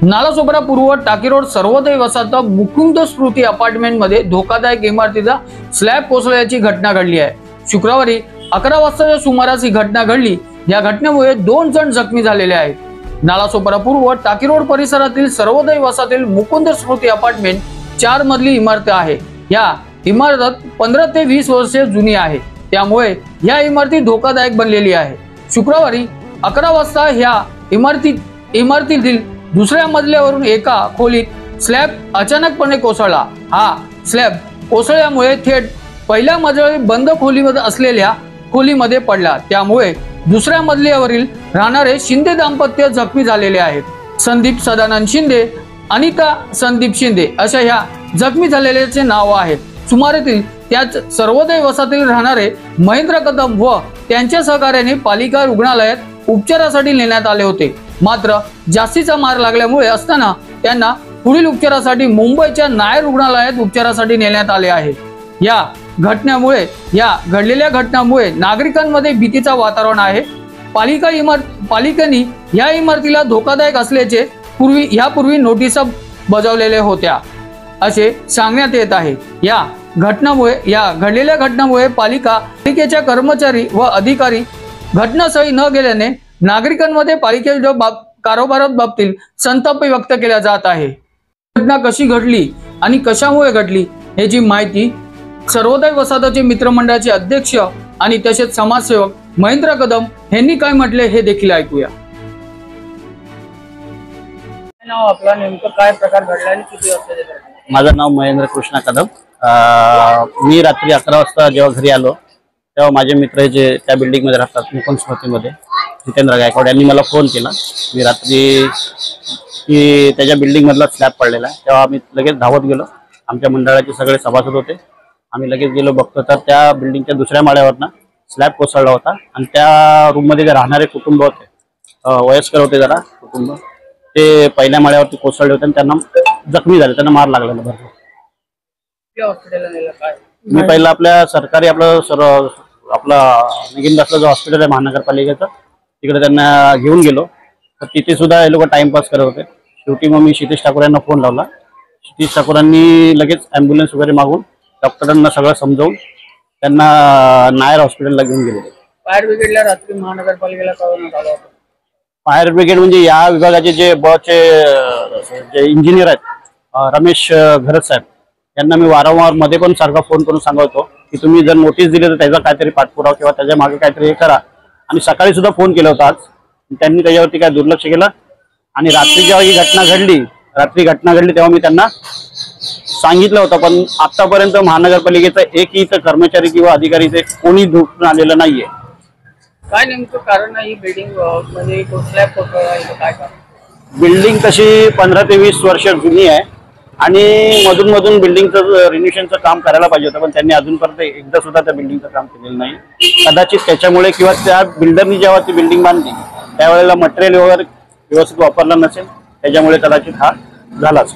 नालासोपारा पूर्व टाकी रोड सर्वोदय वसाहत मुकुंद स्मृती अपार्टमेंट मध्ये धोकादायक इमारतीचा स्लॅब कोसळल्याची घटना घडली आहे। शुक्रवारी 11 वाजताच्या सुमारास ही घटना घडली। या घटनेमुळे 2 जण जखमी झालेले आहेत। नालासोपारा पूर्व टाकी रोड परिसरातील सर्वोदय वसाहतील मुकुंद स्मृती अपार्टमेंट 4 मजली इमारत आहे। या इमारत 15 ते 20 वर्षे जुनी आहे, त्यामुळे या इमारती धोकादायक बनलेली आहे। शुक्रवारी 11 वाजता ह्या इमारतीतील दुसऱ्या मजल्यावरून एका खोलीत स्लॅब अचानकपणे कोसळला। हा स्लॅब कोसळल्यामुळे थेट पहिल्या मजली बंद खोलीमध्ये असलेल्या खोलीमध्ये पडला, त्यामुळे दुसऱ्या मजल्यावरील राहणारे शिंदे दाम्पत्य जखमी झालेले आहेत। संदीप सदानंद शिंदे, अनिता संदीप शिंदे अशा ह्या जखमी झालेल्याचे नाव आहेत। सुमारेतील त्याच सर्वोदय वसाहतीत राहणारे महेंद्र कदम व त्यांच्या सहकार्याने पालिका रुग्णालयात उपचारासाठी नेण्यात आले होते, मात्र जास्तीचा मार लागल्यामुळे असताना त्यांना पुढील उपचारासाठी मुंबईच्या नायर रुग्णालयात उपचारासाठी नेण्यात आले आहे। या घडलेल्या घटनामुळे नागरिकांमध्ये भीतीचा वातावरण आहे। पालिकेने या इमारतीला धोकादायक असल्याचे यापूर्वी नोटिसा बजावलेल्या होत्या असे सांगण्यात येत आहे। या घडलेल्या घटनामुळे पालिकेच्या कर्मचारी व अधिकारी घटनास्थळी न गेल्याने नागरिकांमध्ये पालिकेच्या कारभाराबाबतीत संताप व्यक्त केला जात आहे। घटना कशी घडली आणि कशामुळे घडली याची माहिती सर्वोदय वसाहतचे मित्रमंडळाचे अध्यक्ष आणि तसेच समाजसेवक महेंद्र कदम यांनी काय म्हटले हे देखील ऐकूया। नाव आपला, नेमकं काय प्रकार घडला आणि किती वाजता ते घडलं? माझं नाव महेंद्र कृष्णा कदम। मी रात्री 11 वाजता जेव्हा घरी आलो तेव्हा माझे मित्र जे त्या बिल्डिंग मध्ये राहतात मुकुंद स्मृतीमध्ये, जितेंद्र गायकवाड यांनी मला फोन केला। मी रात्री की त्याच्या बिल्डिंग मधला स्लॅब पडलेला आहे, तेव्हा आम्ही लगेच धावत गेलो। आमच्या मंडळाचे सगळे सभासद होते, आम्ही लगेच गेलो। बघतो तर त्या बिल्डिंगच्या दुसऱ्या माळ्यावरनं स्लॅब कोसळला होता आणि त्या रूम मध्ये जे राहणारे कुटुंब होते, वयस्कर होते जरा कुटुंब, ते पहिल्या माळ्यावरती कोसळले होते आणि त्यांना जखमी झाले, त्यांना मार लागलेला भरपूर। मी पहिला आपल्या सरकारी आपला नगिनदासला जो हॉस्पिटल आहे महानगरपालिकेचं, तिकडे त्यांना घेऊन गेलो, तर तिथे सुद्धा हे लोक टाइमपास करत होते। शेवटी मग मी क्षितिज ठाकूर यांना फोन लावला। क्षितिज ठाकूरांनी लगेच ॲम्ब्युलन्स वगैरे मागून डॉक्टरांना सगळं समजावून त्यांना नायर हॉस्पिटलला घेऊन गेले। फायर ब्रिगेडला रात्री महानगरपालिकेला कळवण्यात आलं होतं। फायर ब्रिगेड म्हणजे या विभागाचे जे जे इंजिनियर आहेत रमेश घरत साहेब, यांना मी वारंवार मध्ये पण सारखा फोन करून सांगतो की तुम्ही जर नोटीस दिली तर त्याचा काहीतरी पाठपुरावा किंवा त्याच्या मागे काहीतरी हे करा। आणि सकाळी सुद्धा फोन केला होता आज, त्यांनी त्याच्यावरती काय दुर्लक्ष केलं। आणि रात्री जेव्हा ही घटना घडली तेव्हा मी त्यांना सांगितलं होतं, पण आतापर्यंत महानगरपालिकेचा एकही इथं कर्मचारी किंवा अधिकारी इथे कोणी भेटून आलेलं नाहीये। काय नेमकं कारण आहे बिल्डिंग म्हणजे स्लॅब कोसळला? काय कारण? बिल्डिंग तशी 15 ते 20 वर्ष जुनी आहे आणि मधून बिल्डिंगचं रिन्युएशनचं काम करायला पाहिजे होतं, पण त्यांनी अजूनपर्यंत एकदा सुद्धा त्या बिल्डिंगचं काम केलेलं नाही। कदाचित त्याच्यामुळे किंवा त्या बिल्डरनी जेव्हा ती बिल्डिंग बांधली त्यावेळेला मटेरियल वगैरे व्यवस्थित वापरलं नसेल, त्याच्यामुळे कदाचित हा झालाच।